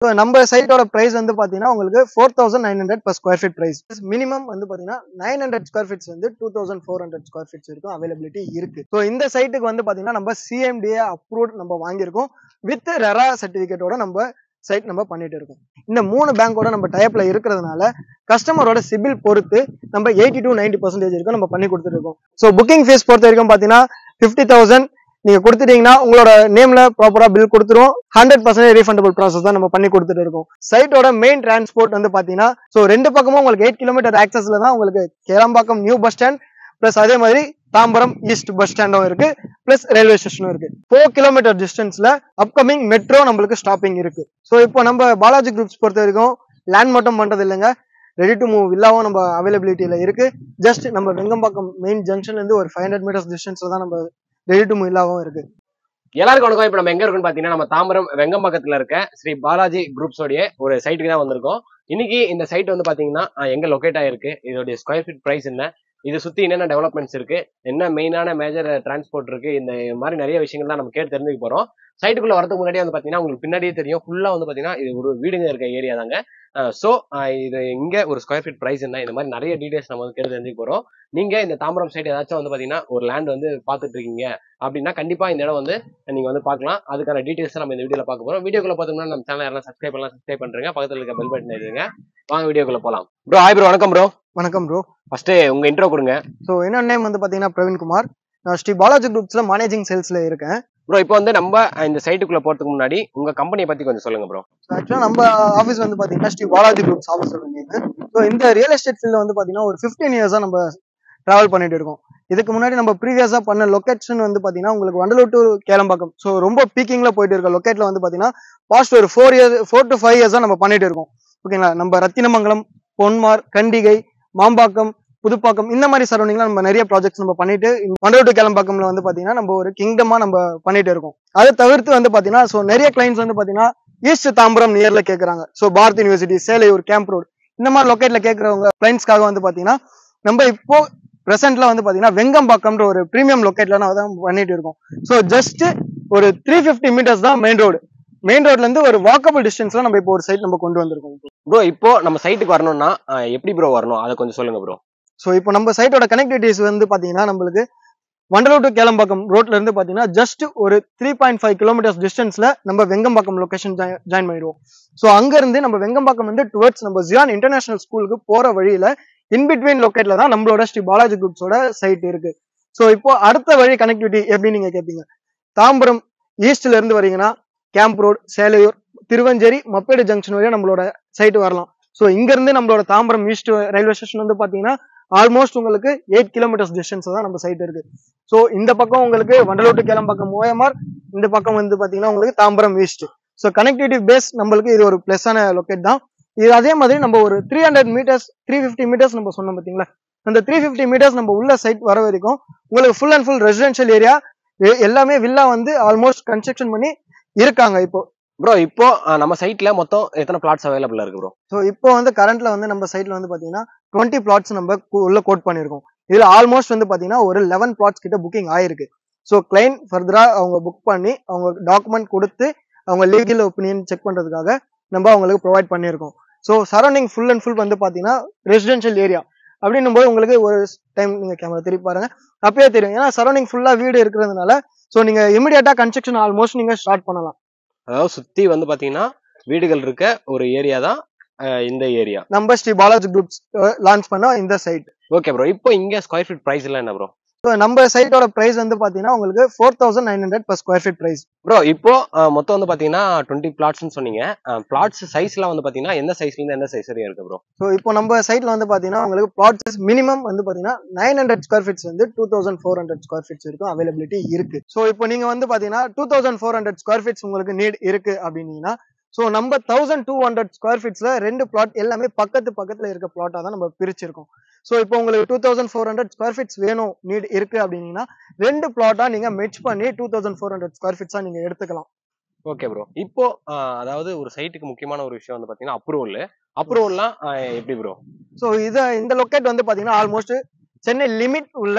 So நம்ம சைட்டோட price வந்து பாத்தீங்கன்னா உங்களுக்கு 4900 per square feet price. Minimum வந்து பாத்தீங்கன்னா 900 square feet வந்து 2400 square feet வரைக்கும் அவைலபிலிட்டி இருக்கு. ஸோ இந்த சைட்டுக்கு வந்து பாத்தீங்கன்னா நம்ம CMDA அப்ரூவ்ட் நம்ம வாங்கியிருக்கோம் வித் ரெரா சர்டிபிகேட்டோட நம்ம சைட் நம்ம பண்ணிட்டு இருக்கோம். இந்த 3 பேங்கோட நம்ம டைப்ல இருக்கிறதுனால கஸ்டமரோட சிபில் பொறுத்து நம்ம 80 to 90% வரைக்கும் நம்ம பண்ணி கொடுத்துட்டு இருக்கோம். ஸோ புக்கிங் ஃபீஸ் பொறுத்த வரைக்கும் பாத்தீங்கன்னா 50,000 நீங்க கொடுத்துட்டீங்கன்னா உங்களோட நேம்ல ப்ராப்பரா பில் கொடுத்துரும். 100% ரீஃபண்டபிள் ப்ராசஸ் தான் நம்ம பண்ணி கொடுத்துட்டு இருக்கோம். சைட்டோட மெயின் டிரான்ஸ்போர்ட் வந்து பாத்தீங்கன்னா ஸோ 2 பக்கமும் உங்களுக்கு 8 கிலோமீட்டர் ஆக்சஸ்ல தான் உங்களுக்கு Kelambakkam new bus stand plus அதே மாதிரி தாம்பரம் ஈஸ்ட் பஸ் ஸ்டாண்டும் இருக்கு பிளஸ் ரயில்வே ஸ்டேஷனும் இருக்கு. 4 கிலோமீட்டர் டிஸ்டன்ஸ்ல அப்கமிங் மெட்ரோ நம்மளுக்கு ஸ்டாப்பிங் இருக்கு. ஸோ இப்போ நம்ம பாலாஜி குரூப்ஸ் பொறுத்த வரைக்கும் லேண்ட் மட்டும் பண்றது இல்லைங்க, ரெடி டு மூவ் வில்லாவும் நம்ம அவைலபிலிட்டியில இருக்கு. ஜஸ்ட் நம்ம வெங்கம்பாக்கம் மெயின் ஜங்ஷன்ல இருந்து ஒரு 500 மீட்டர்ஸ் டிஸ்டன்ஸ்ல தான் நம்ம ரெடி டு மூவ் வில்லாவும் இருக்கு. எல்லாருக்கும் வணக்கம். இப்ப நம்ம எங்க இருக்குன்னு பாத்தீங்கன்னா நம்ம தாம்பரம் வெங்கம்பாக்கத்துல இருக்க ஸ்ரீ பாலாஜி குரூப்ஸோடைய ஒரு சைட்டுக்கு தான் வந்திருக்கோம். இன்னைக்கு இந்த சைட் வந்து பாத்தீங்கன்னா எங்க லொகேட் ஆயிருக்கு, இதோடைய ஸ்கொயர் ஃபீட் பிரைஸ் என்ன, இதை சுத்தி என்னென்ன டெவலப்மெண்ட்ஸ் இருக்கு, என்ன மெயினான மேஜர் டிரான்ஸ்போர்ட் இருக்கு, இந்த மாதிரி நிறைய விஷயங்கள் தான் நம்ம கேட்டு தெரிஞ்சுக்க போறோம். சைட்டுக்குள்ள வரதுக்கு முன்னாடியே வந்து பாத்தீங்கன்னா உங்களுக்கு பின்னாடியே தெரியும் ஃபுல்லா வந்து பாத்தீங்கன்னா இது ஒரு வீடுங்க இருக்க ஏரியா தாங்க. ஸோ இது இங்க ஒரு ஸ்கொயர் ஃபீட் பிரைஸ் என்ன, இந்த மாதிரி நிறைய டீடைல்ஸ் நம்ம வந்து கேட்டு தெரிஞ்சுக்க போறோம். நீங்க இந்த தாம்பரம் சைட் ஏதாச்சும் வந்து பாத்தீங்கன்னா ஒரு லேண்ட் வந்து பாத்துட்டு இருக்கீங்க அப்படின்னா கண்டிப்பா இந்த இடம் வந்து நீங்க வந்து பார்க்கலாம். அதுக்கான டீடைல்ஸ் நம்ம இந்த வீடியோல பார்க்க போறோம். வீடியோக்குள்ள பார்த்தோம்னா நம்ம சேனல் யாரெல்லாம் சப்ஸ்கிரைப் பண்ணலாம், சப்ஸ்கிரைப் பண்றீங்க, பக்கத்துல இருக்க பெல் பட்டன் எழுதுங்க. வாங்க வீடியோக்குள்ள போலாம். Bro hi bro. வணக்கம் ப்ரோ. வணக்கம் ப்ரோ. ஃபர்ஸ்ட் உங்க இன்ட்ரோ கொடுங்க. ஸோ என்னோட நேம் வந்து பாத்தீங்கன்னா பிரவீன் குமார். நான் ஸ்ரீ பாலாஜி குரூப்ஸ்ல மேனேஜிங் சேல்ஸ்ல இருக்கேன். ப்ரோ இப்போ வந்து நம்ம இந்த சைட்டுக்குள்ள போறதுக்கு முன்னாடி உங்க கம்பெனியை பத்தி கொஞ்சம் சொல்லுங்க ப்ரோ. ஆக்சுவலா நம்ம ஆஃபீஸ் வந்து பாத்தீங்கன்னா Sri Balaji groups office name. So இந்த ரியல் எஸ்டேட் ஃபீல்ட்ல வந்து பாத்தீங்கன்னா ஒரு 15 இயர்ஸா நம்ம டிராவல் பண்ணிட்டு இருக்கோம். இதுக்கு முன்னாடி நம்ம ப்ரீவியஸா பண்ண லொகேஷன் வந்து பாத்தீங்கன்னா உங்களுக்கு வண்டலூர் டு கேளம்பாக்கம், ஸோ ரொம்ப பீக்கிங்ல போயிட்டு இருக்க லொகேட்ல வந்து பாத்தீங்கன்னா பாஸ்ட் ஒரு 4 to 5 இயர்ஸா நம்ம பண்ணிட்டு இருக்கோம். ஓகேங்களா, நம்ம ரத்தினமங்கலம், பொன்மார், கண்டிகை, மாம்பாக்கம், புதுப்பாக்கம் இந்த மாதிரி சரௌண்டிங்ல நம்ம நிறைய ப்ராஜெக்ட்ஸ் நம்ம பண்ணிட்டு வண்டலூர் டு கேளம்பாக்கம்ல வந்து பாத்தீங்கன்னா நம்ம ஒரு கிங்டமா நம்ம பண்ணிட்டு இருக்கோம். அதை தவிர்த்து வந்து பாத்தீங்கன்னா ஸோ நிறைய கிளைண்ட்ஸ் வந்து பாத்தீங்கன்னா ஈஸ்ட் தாம்பரம் நியர்ல கேட்கறாங்க. So Bharat university, Selaiyur, camp road இந்த மாதிரி லொகேட்ல கேட்கறவங்க கிளைண்ட்ஸ்க்காக வந்து பாத்தீங்கன்னா நம்ம இப்போ பிரசன்ட்ல வந்து பாத்தீங்கன்னா வெங்கம்பாக்கம்ன்ற ஒரு பிரீமியம் லொகேட்ல தான் பண்ணிட்டு இருக்கோம். ஸோ ஜஸ்ட் ஒரு 350 மீட்டர்ஸ் தான் மெயின் ரோடு. மெயின் ரோட்ல இருந்து ஒரு வாக்கபிள் டிஸ்டன்ஸ்ல நம்ம இப்போ ஒரு சைட் நம்ம கொண்டு வந்திருக்கோம். ப்ரோ இப்போ நம்ம சைட்டுக்கு வரணும்னா எப்படி ப்ரோ வரணும், அதை கொஞ்சம் சொல்லுங்க ப்ரோ. ஸோ இப்போ நம்ம சைட்டோட கனெக்டிவிட்டிஸ் வந்து பாத்தீங்கன்னா நம்மளுக்கு வண்டலூர் டு கேளம்பாக்கம் ரோட்ல இருந்து பாத்தீங்கன்னா ஜஸ்ட் ஒரு 3.5 கிலோமீட்டர்ஸ் டிஸ்டன்ஸ்ல நம்ம வெங்கம்பாக்கம் லொகேஷன் ஜாயின் பண்ணிடுவோம். ஸோ அங்க இருந்து நம்ம வெங்கம்பாக்கம் வந்து டுவர்ட்ஸ் நம்ம ஜியான் இன்டர்நேஷனல் ஸ்கூலுக்கு போற வழியில இன்பிட்வீன் லொகேட்ல தான் நம்மளோட ஸ்ரீ பாலாஜி குரூப்ஸோட சைட் இருக்கு. ஸோ இப்போ அடுத்த வழி கனெக்டிவிட்டி எப்படி நீங்க கேட்பீங்க, தாம்பரம் ஈஸ்ட்ல இருந்து வரீங்கன்னா camp road, Selaiyur, Thiruvancheri, Mappedu junction வரையும் நம்மளோட சைட் வரலாம். ஸோ இங்க இருந்து நம்மளோட தாம்பரம் ஈஸ்ட் ரயில்வே ஸ்டேஷன் வந்து பாத்தீங்கன்னா ஆல்மோஸ்ட் உங்களுக்கு 8 கிலோமீட்டர்ஸ் டிஸ்டன்ஸ் தான் நம்ம சைட் இருக்கு. ஸோ இந்த பக்கம் உங்களுக்கு வண்டலூர் டு கேளம்பாக்கம் OMR, இந்த பக்கம் வந்து பாத்தீங்கன்னா உங்களுக்கு Tambaram east. So connectivity base நம்மளுக்கு இது ஒரு பிளஸ்ஸான லொகேட் தான். இது அதே மாதிரி நம்ம ஒரு 300 மீட்டர்ஸ் 350 மீட்டர்ஸ் நம்ம சொன்னோம் பாத்தீங்களா, அந்த 350 மீட்டர்ஸ் நம்ம உள்ள சைட் வர வரைக்கும் உங்களுக்கு full and full residential area எல்லாமே வில்லா வந்து ஆல்மோஸ்ட் கன்ஸ்ட்ரக்ஷன் பண்ணி இருக்காங்க. இப்போ ப்ரோ இப்போ நம்ம சைட்ல மொத்தம் எத்தனை பிளாட்ஸ் அவைலபிளா இருக்கு ப்ரோ? ஸோ இப்போ வந்து கரண்ட்ல வந்து நம்ம சைட்ல வந்து பாத்தீங்கன்னா 20 பிளாட்ஸ் நம்ம உள்ள கோட் பண்ணிருக்கோம். இதுல ஆல்மோஸ்ட் வந்து பாத்தீங்கன்னா ஒரு 11 பிளாட்ஸ் கிட்ட புக்கிங் ஆயிருக்கு. ஸோ கிளைண்ட் ஃபர்தரா அவங்க புக் பண்ணி அவங்க டாக்குமெண்ட் கொடுத்து அவங்க லீகல் ஒப்பீனியன் செக் பண்றதுக்காக நம்ம அவங்களுக்கு ப்ரொவைட் பண்ணியிருக்கோம். So surrounding full and full வந்து பாத்தீங்கன்னா ரெசிடென்ஷியல் ஏரியா அப்படின்னும் போது உங்களுக்கு ஒரு டைம் நீங்க கேமரா திருப்பி பாருங்க, அப்பயே தெரியும். ஏன்னா சரௌண்டிங் ஃபுல்லா வீடு இருக்கிறதுனால ஸோ நீங்க இமிடியேட்டா கன்ஸ்ட்ரக்ஷன் ஆல்மோஸ்ட் நீங்க ஸ்டார்ட் பண்ணலாம். அதாவது சுத்தி வந்து பாத்தீங்கன்னா வீடுகள் இருக்க ஒரு ஏரியா தான் இந்த ஏரியா. நம்ம ஸ்ரீ பாலாஜி குரூப்ஸ் லான்ச் பண்ண இந்த சைட். Okay bro. இப்போ இங்க ஸ்கொயர் ஃபீட் பிரைஸ் எல்லாம் என்ன ப்ரோ? ஸோ நம்ம சைட்டோட பிரைஸ் வந்து பாத்தீங்கன்னா உங்களுக்கு 4900 per square feet price. Bro இப்போ மொத்தம் வந்து பாத்தீங்கன்னா 20 பிளாட்ஸ்னு சொன்னீங்க. பிளாட்ஸ் சைஸ்லாம் வந்து பாத்தீங்கன்னா எந்த சைஸ்ல இருந்து எந்த சைஸ் வரையும் இருக்கு ப்ரோ? ஸோ இப்போ நம்ம சைட்ல வந்து பாத்தீங்கன்னா உங்களுக்கு பிளாட்ஸ் மினிமம் வந்து பாத்தீங்கன்னா 900 square feet வந்து 2400 square feet வரைக்கும் அவைலபிலிட்டி இருக்கு. ஸோ இப்போ நீங்க வந்து பாத்தீங்கன்னா 2400 square feet உங்களுக்கு நீட் இருக்கு அப்படின்னீங்கன்னா ஸோ நம்ம 1200 square feet ரெண்டு பிளாட் எல்லாமே பக்கத்துல இருக்க பிளாட்டா தான் நம்ம பிரிச்சிருக்கோம். ஸோ இப்போ உங்களுக்கு 2400 square feet வேணும் நீட் இருக்கு அப்படின்னீங்கன்னா ரெண்டு பிளாட்டா நீங்க மெச் பண்ணி 2400 square feet நீங்க எடுத்துக்கலாம். Okay bro. இப்போ அதாவது ஒரு சைட்டுக்கு முக்கியமான ஒரு விஷயம் வந்து பாத்தீங்கன்னா அப்ரூவல்லாம் எப்படி ப்ரோ? ஸோ இந்த லொக்கேட் வந்து பாத்தீங்கன்னா ஆல்மோஸ்ட் சென்னை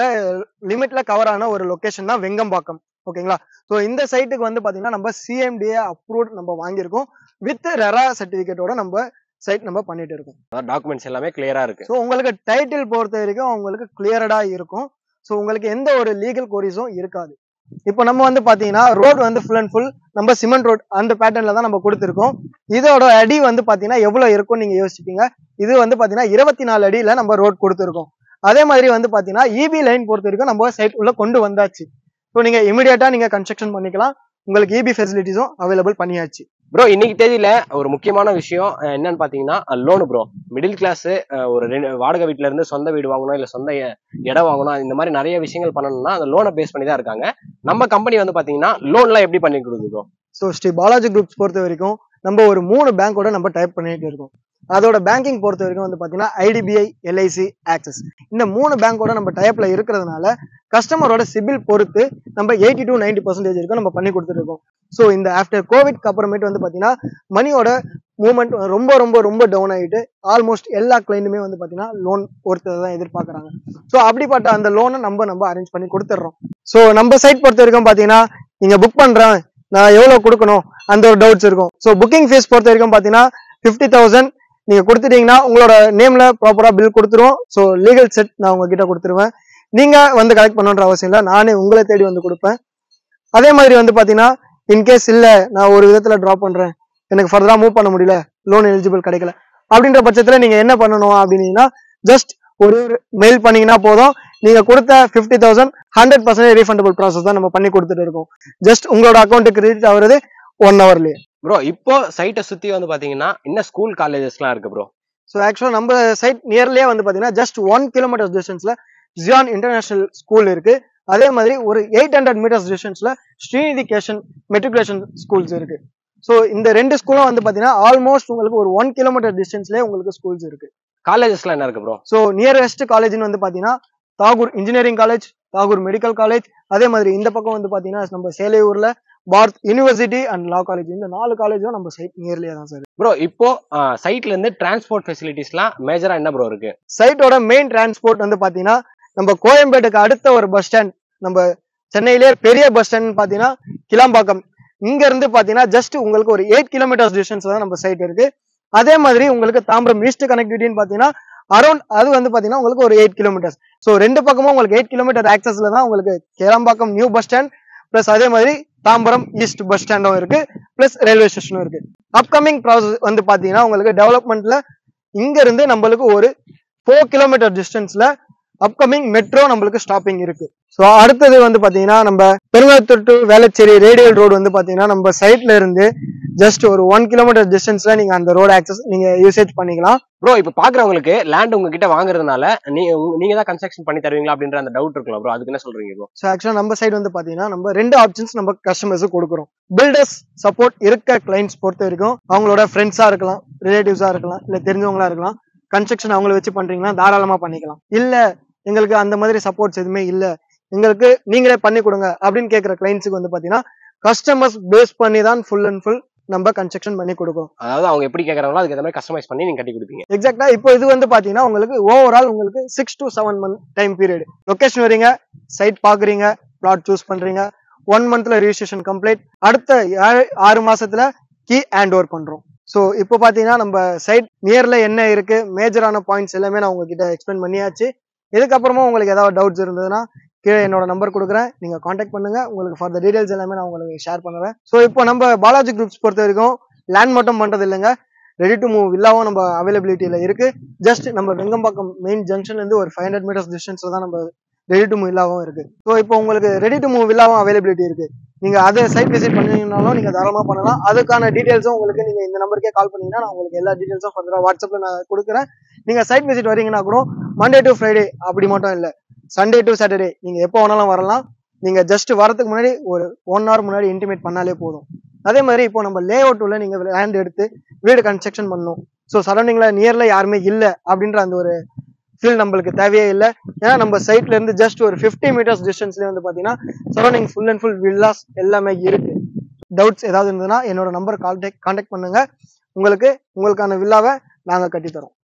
லிமிட்ல கவர் ஆன ஒரு லொகேஷன் தான் வெங்கம்பாக்கம். ஓகேங்களா, ஸோ இந்த சைட்டுக்கு வந்து பாத்தீங்கன்னா நம்ம CMDA அப்ரூவ்ட் நம்ம வாங்கியிருக்கோம் வித் ரெரா சர்டிபிகேட்டோட நம்ம சைட் நம்ம பண்ணிட்டு இருக்கோம். டாக்குமெண்ட்ஸ் எல்லாமே கிளியரா இருக்கு. ஸோ உங்களுக்கு டைட்டில் பொறுத்த வரைக்கும் உங்களுக்கு கிளியரடா இருக்கும். ஸோ உங்களுக்கு எந்த ஒரு லீகல் கோரிஸும் இருக்காது. இப்போ நம்ம வந்து பாத்தீங்கன்னா ரோடு வந்து ஃபுல் அண்ட் ஃபுல் நம்ம சிமெண்ட் ரோட் அந்த பேட்டர்ன்ல தான் நம்ம கொடுத்துருக்கோம். இதோட அடி வந்து பாத்தீங்கன்னா எவ்வளவு இருக்கும்னு நீங்க யோசிப்பீங்க. இது வந்து பாத்தீங்கன்னா 24 அடியில நம்ம ரோட் கொடுத்துருக்கோம். அதே மாதிரி வந்து பாத்தீங்கன்னா இபி லைன் பொறுத்த வரைக்கும் நம்ம சைட் உள்ள கொண்டு வந்தாச்சு. ஸோ நீங்க இமிடியேட்டா நீங்க கன்ஸ்ட்ரக்ஷன் பண்ணிக்கலாம். உங்களுக்கு இபி ஃபெசிலிட்டிஸும் அவைலபிள் பண்ணியாச்சு. ப்ரோ இன்னைக்கு தேதியில ஒரு முக்கியமான விஷயம் என்னன்னு பாத்தீங்கன்னா லோனு ப்ரோ. மிடில் கிளாஸ் ஒரு வாடகை வீட்டுல இருந்து சொந்த வீடு வாங்கணும் இல்ல சொந்த இடம் வாங்கணும் இந்த மாதிரி நிறைய விஷயங்கள் பண்ணணும்னா அந்த லோனை பேஸ் பண்ணி தான் இருக்காங்க. நம்ம கம்பெனி வந்து பாத்தீங்கன்னா லோன்லாம் எப்படி பண்ணி கொடுக்குது bro? So Sri Balaji groups பொறுத்த வரைக்கும் நம்ம ஒரு 3 பேங்கோட நம்ம டைப் பண்ணிட்டு இருக்கோம். அதோட பேங்கிங் பொறுத்த வரைக்கும் வந்து பாத்தீங்கன்னா ஐடிபிஐ, எல்ஐசி, ஆக்சிஸ் இந்த 3 பேங்கோட நம்ம டைப்ல இருக்கிறதுனால கஸ்டமரோட சிபில் பொறுத்து நம்ம 80 to 90% இருக்கும் நம்ம பண்ணி கொடுத்துருக்கோம். ஸோ இந்த ஆஃப்டர் கோவிட்க்கு அப்புறமேட்டு வந்து பாத்தீங்கன்னா மணியோட மூவ்மெண்ட் ரொம்ப ரொம்ப ரொம்ப டவுன் ஆகிட்டு ஆல்மோஸ்ட் எல்லா கிளைண்ட்டுமே வந்து பாத்தீங்கன்னா லோன் ஒருத்தர் தான் எதிர்பார்க்கறாங்க. ஸோ அப்படிப்பட்ட அந்த லோனை நம்ம அரேஞ்ச் பண்ணி கொடுத்துட்றோம். ஸோ நம்ம சைட் பொறுத்த வரைக்கும் பாத்தீங்கன்னா நீங்க புக் பண்றேன் நான் எவ்வளவு கொடுக்கணும் அந்த ஒரு டவுட்ஸ் இருக்கும். ஸோ புக்கிங் ஃபீஸ் பொறுத்த வரைக்கும் பாத்தீங்கன்னா 50,000 நீங்க கொடுத்துட்டீங்கன்னா உங்களோட நேம்ல ப்ராப்பரா பில் கொடுத்துருவோம். ஸோ லீகல் செட் நான் உங்ககிட்ட கொடுத்துருவேன். நீங்க வந்து கலெக்ட் பண்ணணுன்ற அவசியம் இல்லை, நானே உங்களை தேடி வந்து கொடுப்பேன். அதே மாதிரி வந்து பாத்தீங்கன்னா இன்கேஸ் இல்ல நான் ஒரு விதத்துல டிராப் பண்றேன் எனக்கு ஃபர்தரா மூவ் பண்ண முடியல லோன் எலிஜிபிள் கிடைக்கல அப்படின்ற பட்சத்துல நீங்க என்ன பண்ணணும் அப்படின்னீங்கன்னா ஜஸ்ட் ஒரு மெயில் பண்ணீங்கன்னா போதும். நீங்க கொடுத்த 50,000 100% ரீஃபண்டபிள் ப்ராசஸ் தான் நம்ம பண்ணி கொடுத்துட்டு இருக்கோம். ஜஸ்ட் உங்களோட அக்கௌண்ட்டுக்கு கிரெடிட் ஆகுறது 1 hourலயே. ப்ரோ இப்போ சைட்டை சுத்தி வந்து பாத்தீங்கன்னா இன்னும் ஸ்கூல் காலேஜஸ்லாம் இருக்கு ப்ரோ. ஸோ ஆக்சுவலா நம்ம சைட் நியர்லயே வந்து பாத்தீங்கன்னா ஜஸ்ட் 1 kilometer டிஸ்டன்ஸ்ல ஜியான் இன்டர்நேஷனல் ஸ்கூல் இருக்கு. அதே மாதிரி ஒரு 800 meters டிஸ்டன்ஸ்ல ஸ்ரீநிதி மெட்ரிகுலேஷன் ஸ்கூல்ஸ் இருக்கு. ஸோ இந்த 2 ஸ்கூலும் வந்து பாத்தீங்கன்னா ஆல்மோஸ்ட் உங்களுக்கு ஒரு 1 kilometer டிஸ்டன்ஸ்லயே உங்களுக்கு ஸ்கூல்ஸ் இருக்கு. காலேஜஸ்லாம் என்ன இருக்கு ப்ரோ? ஸோ நியரஸ்ட் காலேஜ்னு வந்து பாத்தீங்கன்னா Tagore engineering college, Tagore medical college, அதே மாதிரி இந்த பக்கம் வந்து பாத்தீங்கன்னா நம்ம சேலையூர்ல Bharath university and law college இந்த 4 காலேஜும் நம்ம சைட் நியர்லியா தான் சார். ப்ரோ இப்போ சைட்ல இருந்து டிரான்ஸ்போர்ட் ஃபெசிலிட்டிஸ்லாம் மேஜரா என்ன ப்ரோ இருக்கு? சைட்டோட மெயின் டிரான்ஸ்போர்ட் வந்து பாத்தீங்கன்னா நம்ம கோயம்பேட்டுக்கு அடுத்த ஒரு பஸ் ஸ்டாண்ட், நம்ம சென்னையிலேயே பெரிய பஸ் ஸ்டாண்ட் பாத்தீங்கன்னா கிளாம்பாக்கம். இங்க இருந்து பாத்தீங்கன்னா ஜஸ்ட் உங்களுக்கு ஒரு 8 kilometers டிஸ்டன்ஸ் தான் நம்ம சைட் இருக்கு. அதே மாதிரி உங்களுக்கு தாம்பரம் ஈஸ்ட் கனெக்டிவிட்டின்னு பாத்தீங்கன்னா அரௌண்ட் அது வந்து பாத்தீங்கன்னா உங்களுக்கு ஒரு 8 kilometers. ஸோ 2 பக்கமும் உங்களுக்கு 8 kilometer ஆக்சஸ்ல தான் உங்களுக்கு Kilambakkam new bus stand plus அதே மாதிரி தாம்பரம் ஈஸ்ட் பஸ் ஸ்டாண்டும் இருக்கு பிளஸ் ரயில்வே ஸ்டேஷனும் இருக்கு. அப்கமிங் ப்ராசஸ் வந்து பாத்தீங்கன்னா உங்களுக்கு டெவலப்மெண்ட்ல இங்க இருந்து நம்மளுக்கு ஒரு 4 kilometer டிஸ்டன்ஸ்ல அப்கமிங் மெட்ரோ நம்மளுக்கு ஸ்டாப்பிங் இருக்கு. ஸோ அடுத்தது வந்து பாத்தீங்கன்னா நம்ம Perungalathur to Velachery radial road வந்து பாத்தீங்கன்னா நம்ம சைட்ல இருந்து ஜஸ்ட் ஒரு 1 kilometer டிஸ்டன்ஸ்ல நீங்க அந்த ரோடு ஆக்சஸ் நீங்க யூசேஜ் பண்ணிக்கலாம். ப்ரோ இப்ப பாக்குறவங்களுக்கு லேண்ட் உங்ககிட்ட வாங்குறதுனால நீங்க தான் கன்ஸ்ட்ரக்ஷன் பண்ணி தருவீங்களா அப்படின்ற அந்த டவுட் இருக்கலாம் ப்ரோ, அதுக்கு என்ன சொல்றீங்க ப்ரோ? ஸோ ஆக்சுவலா நம்ம சைடு வந்து பாத்தீங்கன்னா நம்ம 2 ஆப்ஷன்ஸ் நம்ம கஸ்டமர்ஸுக்கு கொடுக்குறோம். பில்டர்ஸ் சப்போர்ட் இருக்க கிளைண்ட்ஸ் பொறுத்த வரைக்கும் அவங்களோட ஃப்ரெண்ட்ஸா இருக்கலாம், ரிலேட்டிவ்ஸா இருக்கலாம், இல்ல தெரிஞ்சவங்களா இருக்கலாம். கன்ஸ்ட்ரக்ஷன் அவங்கள வச்சு பண்றீங்கன்னா தாராளமா பண்ணிக்கலாம். இல்ல எங்களுக்கு அந்த மாதிரி சப்போர்ட்ஸ் எதுவுமே இல்ல எங்களுக்கு நீங்களே பண்ணி கொடுங்க அப்படின்னு கேட்கிற கிளைண்ட்ஸுக்கு வந்து பாத்தீங்கன்னா கஸ்டமர்ஸ் பேஸ் பண்ணி தான் ஃபுல் அண்ட் ஃபுல் நம்ம கன்ஸ்ட்ரக்ஷன் பண்ணி கொடுக்குறோம். அதாவது அவங்க எப்படி கேட்கறாங்களோ அதுக்கு ஏற்ற மாதிரி கஸ்டமைஸ் பண்ணி நீங்க கட்டி கொடுப்பீங்க. எக்ஸாக்டா இப்போ இது வந்து பாத்தீங்கன்னா உங்களுக்கு ஓவரால் உங்களுக்கு 6 to 7 month time period. Location வரீங்க, சைட் பாக்குறீங்க, பிளாட் சூஸ் பண்றீங்க, 1 monthல ரிஜிஸ்ட்ரேஷன் கம்ப்ளீட், அடுத்த 6 மாசத்துல கீ ஹேண்ட் ஓவர் பண்றோம். ஸோ இப்போ பாத்தீங்கன்னா நம்ம சைட் நியர்ல என்ன இருக்கு மேஜரான பாயிண்ட்ஸ் எல்லாமே நான் உங்ககிட்ட எக்ஸ்பிளைன் பண்ணியாச்சு. இதுக்கப்புறமா உங்களுக்கு ஏதாவது டவுட்ஸ் இருந்ததுன்னா கீழே என்னோட நம்பர் கொடுக்குறேன், நீங்க காண்டாக்ட் பண்ணுங்க. உங்களுக்கு ஃபார் த டீடைல்ஸ் எல்லாமே நான் உங்களுக்கு ஷேர் பண்ணுறேன். ஸோ இப்போ நம்ம பாலாஜி குரூப்ஸ் பொறுத்த வரைக்கும் லேண்ட் மட்டும் பண்றது இல்லைங்க, ரெடி டு மூவ் வில்லாவும் நம்ம அவைலபிலிட்டியில இருக்கு. ஜஸ்ட் நம்ம வெங்கம்பாக்கம் மெயின் ஜங்ஷன்ல இருந்து ஒரு 500 meters டிஸ்டன்ஸ்ல தான் நம்ம ரெடி டு மூவ் வில்லாவும் இருக்கு. ஸோ இப்போ உங்களுக்கு ரெடி டு மூவ் வில்லாவும் அவைலபிலிட்டி இருக்கு. நீங்க அதை சைட் விசிட் பண்ணீங்கன்னாலும் நீங்க தாராளமா பண்ணலாம். அதுக்கான டீடைல்ஸும் உங்களுக்கு நீங்க இந்த நம்பருக்கே கால் பண்ணீங்கன்னா நான் உங்களுக்கு எல்லா டீடைல்ஸும் ஃபர்தரா வாட்ஸ்அப்ல நான் கொடுக்குறேன். நீங்க சைட் விசிட் வரீங்கன்னா கூட மண்டே டு ஃப்ரைடே அப்படி மட்டும் இல்லை, சண்டே டு சாட்டர்டே நீங்க எப்போ வேணாலும் வரலாம். நீங்க ஜஸ்ட் வரதுக்கு முன்னாடி ஒரு 1 hour முன்னாடி இன்டிமேட் பண்ணாலே போதும். அதே மாதிரி இப்போ நம்ம லே அவுட் உள்ள நீங்க லேண்ட் எடுத்து வீடு கன்ஸ்ட்ரக்ஷன் பண்ணணும். ஸோ சரௌண்டிங்ல நியர்ல யாருமே இல்லை அப்படின்ற அந்த ஒரு ஃபீல் நம்மளுக்கு தேவையே இல்லை. ஏன்னா நம்ம சைட்ல இருந்து ஜஸ்ட் ஒரு 50 meters டிஸ்டன்ஸ்ல வந்து பாத்தீங்கன்னா surrounding full and full villas எல்லாமே இருக்கு. டவுட்ஸ் ஏதாவது இருந்ததுன்னா என்னோட நம்பர் கான்டாக்ட் பண்ணுங்க. உங்களுக்கான வில்லாவை நாங்க கட்டி தரோம்.